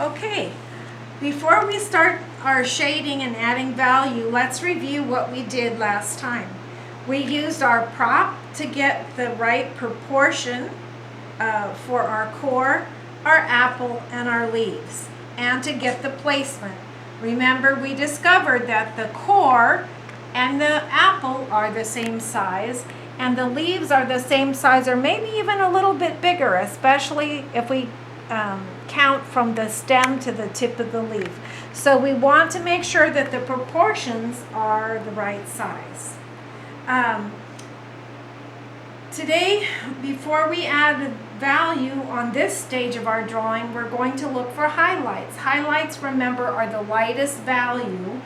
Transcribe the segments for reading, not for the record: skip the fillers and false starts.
Okay, before we start our shading and adding value, let's review what we did last time. We used our prop to get the right proportion for our core, our apple, and our leaves, and to get the placement. Remember, we discovered that the core and the apple are the same size, and the leaves are the same size, or maybe even a little bit bigger, especially if we count from the stem to the tip of the leaf. So we want to make sure that the proportions are the right size. Today, before we add value on this stage of our drawing, we're going to look for highlights. Highlights, remember, are the lightest value.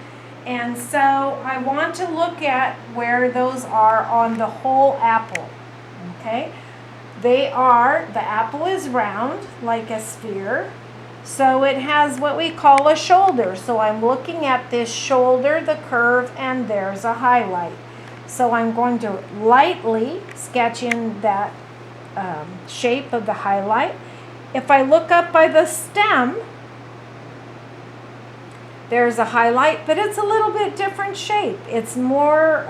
And so I want to look at where those are on the whole apple. Okay? The apple is round, like a sphere. So it has what we call a shoulder. So I'm looking at this shoulder, the curve, and there's a highlight. So I'm going to lightly sketch in that shape of the highlight. If I look up by the stem, there's a highlight, but it's a little bit different shape. It's more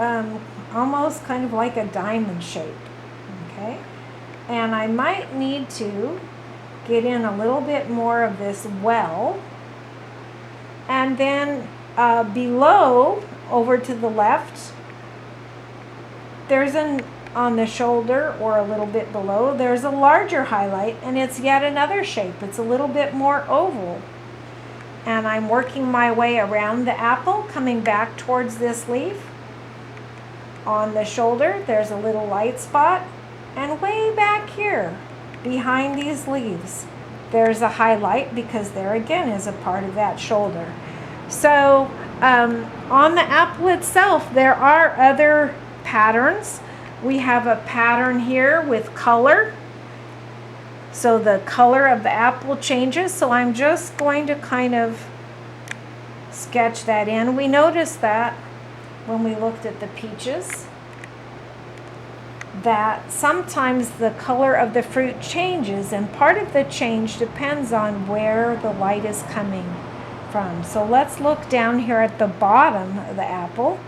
almost kind of like a diamond shape. Okay? And I might need to get in a little bit more of this well. And then below, over to the left, there's on the shoulder, or a little bit below, there's a larger highlight, and it's yet another shape. It's a little bit more oval. And I'm working my way around the apple, coming back towards this leaf. On the shoulder, there's a little light spot. And way back here, behind these leaves, there's a highlight, because there again is a part of that shoulder. So on the apple itself, there are other patterns. We have a pattern here with color. So the color of the apple changes. So I'm just going to kind of sketch that in. We noticed that when we looked at the peaches, that sometimes the color of the fruit changes, and part of the change depends on where the light is coming from. So let's look down here at the bottom of the apple.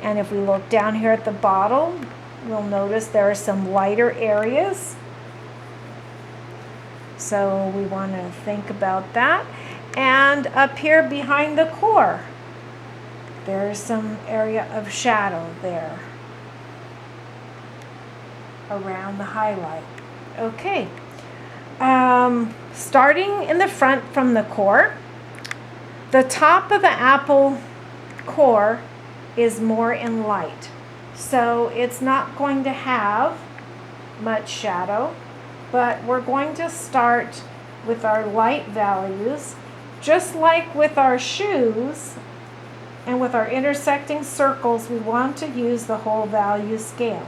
And if we look down here at the bottom, we'll notice there are some lighter areas. So we want to think about that. And up here behind the core, there's some area of shadow there around the highlight. Okay. Starting in the front from the core, the top of the apple core is more in light. So it's not going to have much shadow, but we're going to start with our light values, just like with our shoes and with our intersecting circles. We want to use the whole value scale.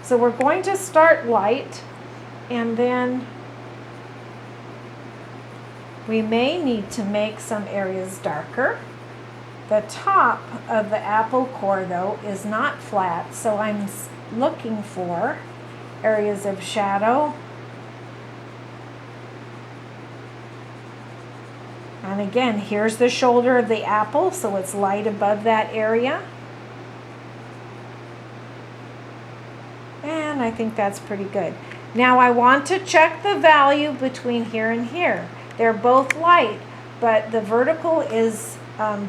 So we're going to start light, and then we may need to make some areas darker. The top of the apple core, though, is not flat, so I'm looking for areas of shadow. And again, here's the shoulder of the apple, so it's light above that area. And I think that's pretty good. Now I want to check the value between here and here. They're both light, but the vertical is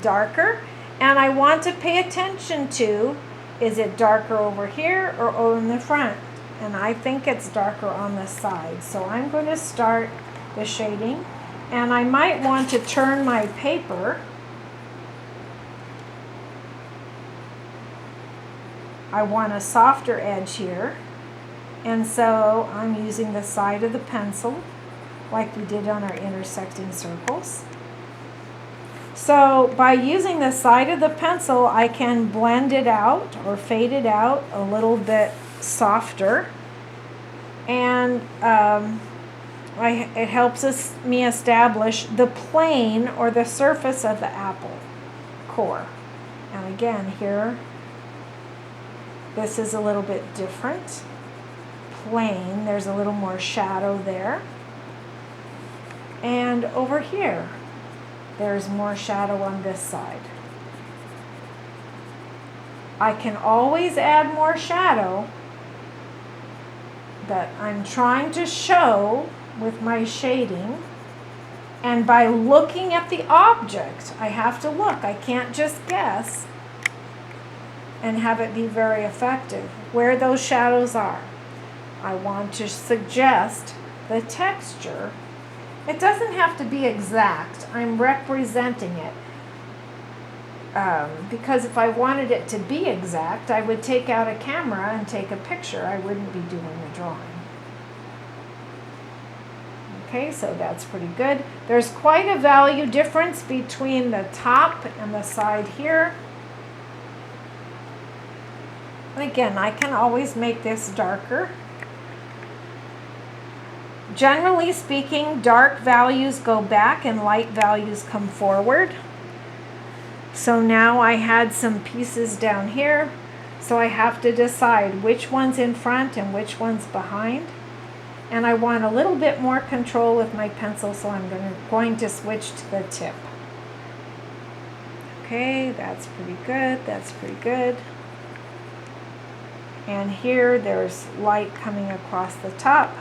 darker, and I want to pay attention to, is it darker over here or over in the front? And I think it's darker on the side. So I'm going to start the shading, and I might want to turn my paper. I want a softer edge here, and so I'm using the side of the pencil like we did on our intersecting circles. So by using the side of the pencil, I can blend it out or fade it out a little bit softer, and it helps me establish the plane or the surface of the apple core. And again, here, this is a little bit different. Plain, there's a little more shadow there. And over here, there's more shadow on this side. I can always add more shadow, but I'm trying to show with my shading, and by looking at the object, I have to look. I can't just guess and have it be very effective. Where those shadows are, I want to suggest the texture. It doesn't have to be exact. I'm representing it. Because if I wanted it to be exact, I would take out a camera and take a picture. I wouldn't be doing a drawing. Okay, so that's pretty good. There's quite a value difference between the top and the side here. And again, I can always make this darker. Generally speaking, dark values go back and light values come forward. So now I had some pieces down here, so I have to decide which one's in front and which one's behind. And I want a little bit more control with my pencil, so I'm going to switch to the tip. Okay, that's pretty good, that's pretty good. And here there's light coming across the top,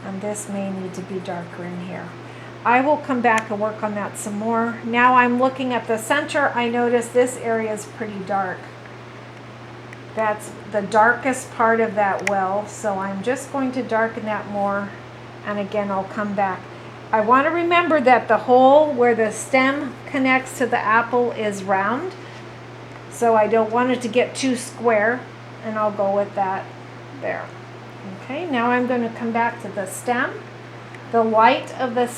and this may need to be darker in here. I will come back and work on that some more. Now I'm looking at the center. I notice this area is pretty dark. That's the darkest part of that well, so I'm just going to darken that more, and again I'll come back. I want to remember that the hole where the stem connects to the apple is round, so I don't want it to get too square, and I'll go with that there. Okay, now I'm going to come back to the stem. The light of the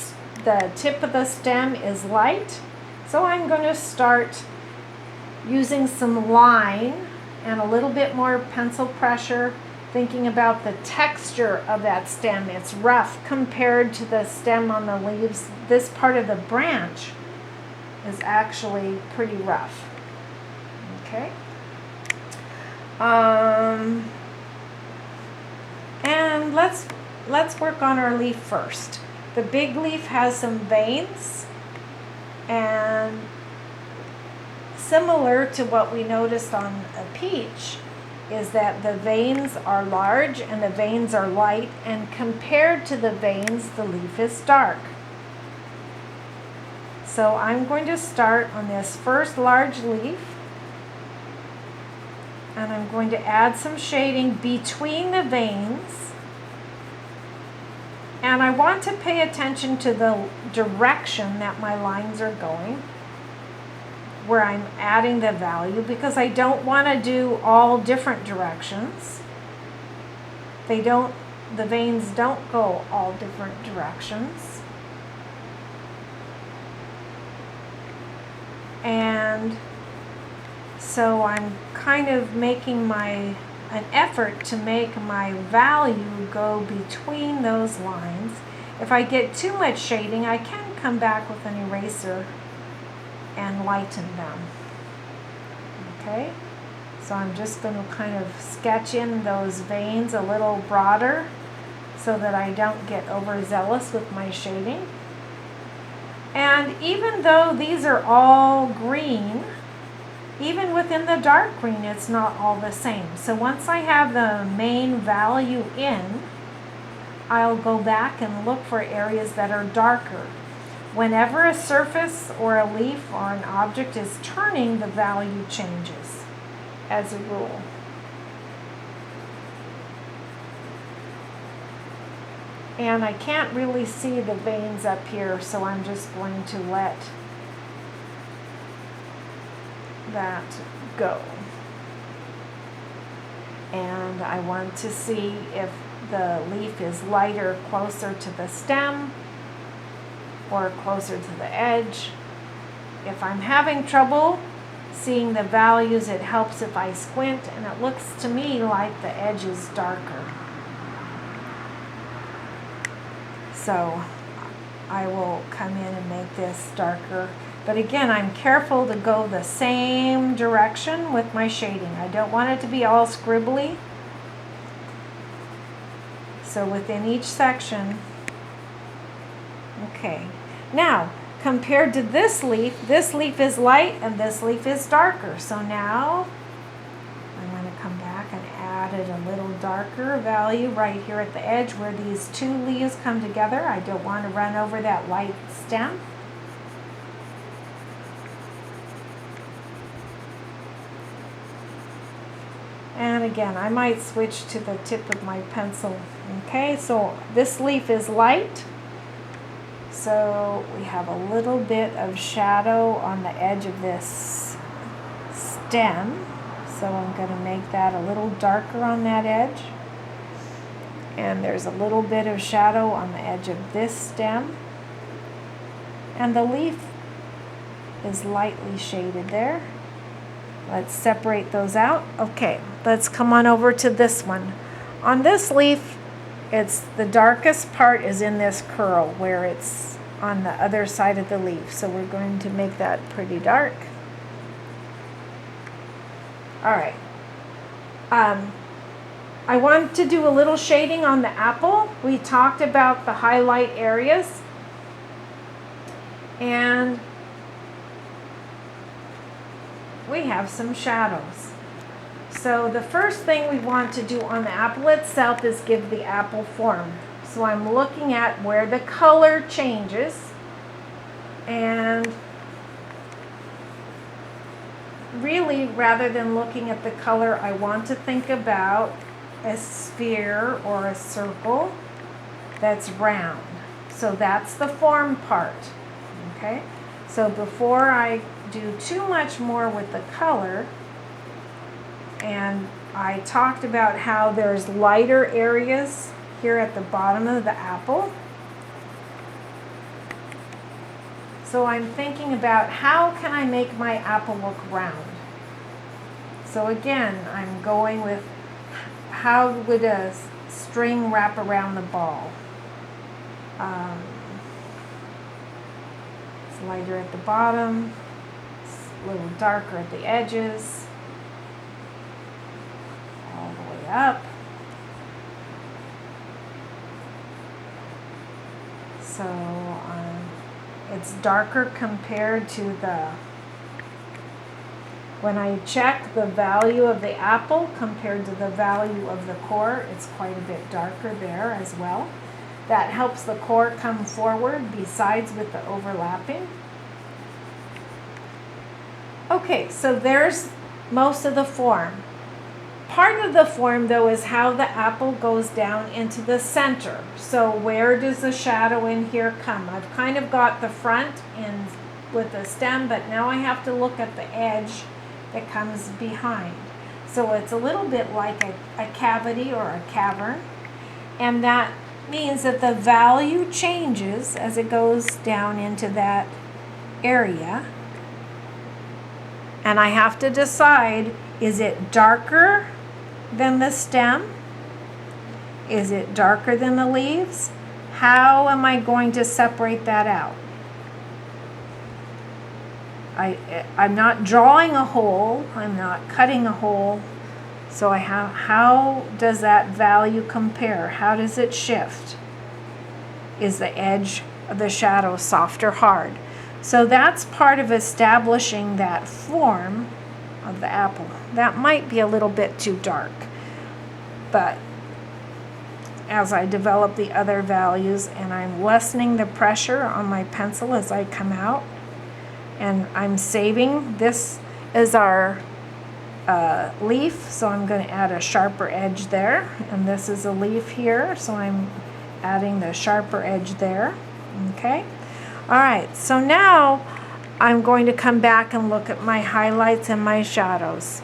tip of the stem is light, so I'm going to start using some line and a little bit more pencil pressure, thinking about the texture of that stem. It's rough compared to the stem on the leaves. This part of the branch is actually pretty rough. Okay. And let's work on our leaf first. The big leaf has some veins, and similar to what we noticed on a peach is that the veins are large and the veins are light, and compared to the veins, the leaf is dark. So I'm going to start on this first large leaf, and I'm going to add some shading between the veins. And I want to pay attention to the direction that my lines are going, where I'm adding the value, because I don't want to do all different directions. The veins don't go all different directions. And so I'm kind of making an effort to make my value go between those lines. If I get too much shading, I can come back with an eraser and lighten them. Okay, so I'm just going to kind of sketch in those veins a little broader so that I don't get overzealous with my shading. And even though these are all green, even within the dark green, it's not all the same. So once I have the main value in, I'll go back and look for areas that are darker. Whenever a surface or a leaf or an object is turning, the value changes as a rule. And I can't really see the veins up here, so I'm just going to let that go. And I want to see if the leaf is lighter closer to the stem or closer to the edge. If I'm having trouble seeing the values, it helps if I squint, and it looks to me like the edge is darker. So I will come in and make this darker. But again, I'm careful to go the same direction with my shading. I don't want it to be all scribbly. So within each section, okay. Now, compared to this leaf is light and this leaf is darker. So now I'm going to come back and add it a little darker value right here at the edge where these two leaves come together. I don't want to run over that light stem. And again, I might switch to the tip of my pencil. Okay, so this leaf is light. So we have a little bit of shadow on the edge of this stem. So I'm going to make that a little darker on that edge. And there's a little bit of shadow on the edge of this stem. And the leaf is lightly shaded there. Let's separate those out. Okay, let's come on over to this one. On this leaf, it's the darkest part is in this curl where it's on the other side of the leaf. So we're going to make that pretty dark. All right. I want to do a little shading on the apple. We talked about the highlight areas. And we have some shadows. So the first thing we want to do on the apple itself is give the apple form. So I'm looking at where the color changes, and really rather than looking at the color, I want to think about a sphere or a circle that's round. So that's the form part. Okay? So before I do too much more with the color, and I talked about how there's lighter areas here at the bottom of the apple. So I'm thinking about how can I make my apple look round. So again, I'm going with how would a string wrap around the ball. It's lighter at the bottom. A little darker at the edges, all the way up. So it's darker compared to when I check the value of the apple compared to the value of the core, it's quite a bit darker there as well. That helps the core come forward besides with the overlapping. Okay, so there's most of the form. Part of the form, though, is how the apple goes down into the center. So where does the shadow in here come? I've kind of got the front in with the stem, but now I have to look at the edge that comes behind. So it's a little bit like a cavity or a cavern, and that means that the value changes as it goes down into that area. And I have to decide, is it darker than the stem? Is it darker than the leaves? How am I going to separate that out? I'm not drawing a hole, I'm not cutting a hole. So how does that value compare? How does it shift? Is the edge of the shadow soft or hard? So that's part of establishing that form of the apple. That might be a little bit too dark, but as I develop the other values and I'm lessening the pressure on my pencil as I come out, and I'm saving, this is our leaf, so I'm going to add a sharper edge there, and this is a leaf here, so I'm adding the sharper edge there. Okay. All right, so now I'm going to come back and look at my highlights and my shadows.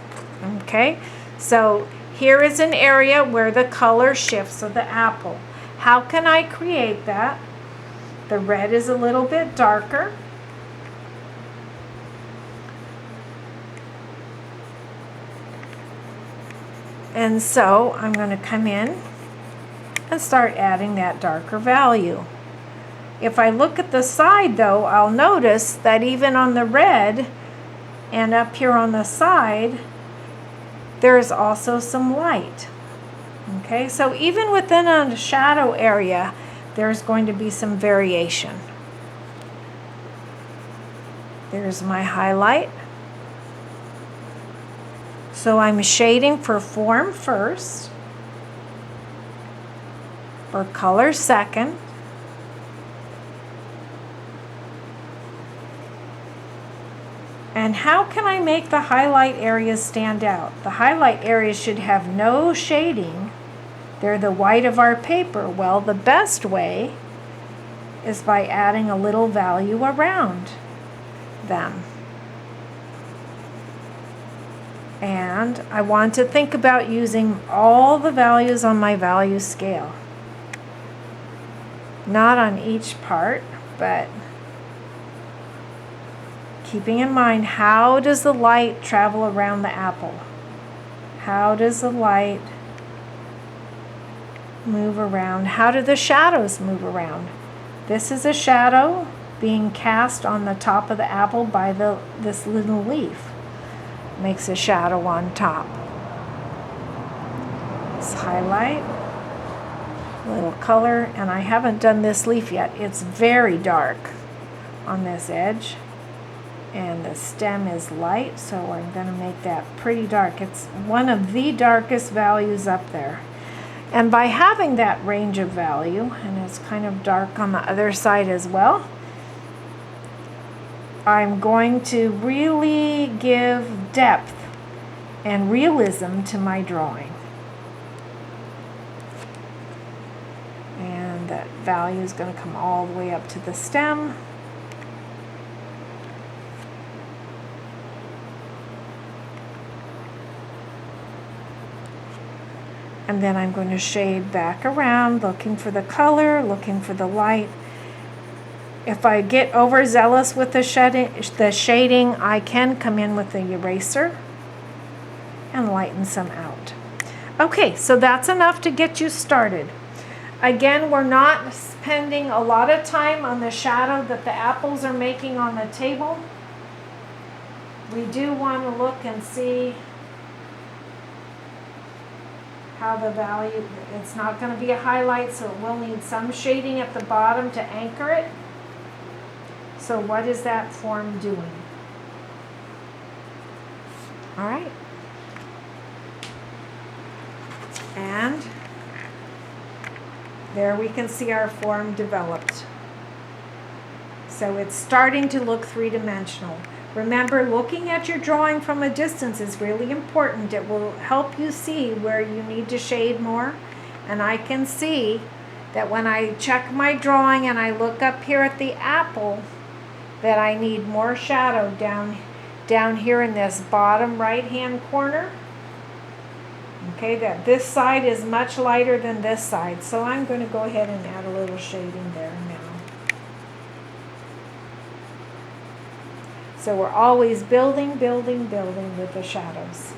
Okay, so here is an area where the color shifts of the apple. How can I create that? The red is a little bit darker. And so I'm going to come in and start adding that darker value. If I look at the side, though, I'll notice that even on the red and up here on the side, there's also some light. Okay, so even within a shadow area, there's going to be some variation. There's my highlight. So I'm shading for form first, for color second, and how can I make the highlight areas stand out? The highlight areas should have no shading. They're the white of our paper. Well, the best way is by adding a little value around them. And I want to think about using all the values on my value scale. Not on each part, but keeping in mind, how does the light travel around the apple? How does the light move around? How do the shadows move around? This is a shadow being cast on the top of the apple by this little leaf. Makes a shadow on top. Let's highlight, little color, and I haven't done this leaf yet. It's very dark on this edge, and the stem is light, so I'm going to make that pretty dark. It's one of the darkest values up there. And by having that range of value, and it's kind of dark on the other side as well, I'm going to really give depth and realism to my drawing. And that value is going to come all the way up to the stem. And then I'm going to shade back around, looking for the color, looking for the light. If I get overzealous with the shading, I can come in with the eraser and lighten some out. Okay, so that's enough to get you started. Again, we're not spending a lot of time on the shadow that the apples are making on the table. We do want to look and see how the value, it's not going to be a highlight, so it will need some shading at the bottom to anchor it. So what is that form doing? All right. And there we can see our form developed. So it's starting to look three-dimensional. Remember, looking at your drawing from a distance is really important. It will help you see where you need to shade more. And I can see that when I check my drawing and I look up here at the apple, that I need more shadow down here in this bottom right-hand corner. Okay, that this side is much lighter than this side. So I'm going to go ahead and add a little shading there now. So we're always building with the shadows.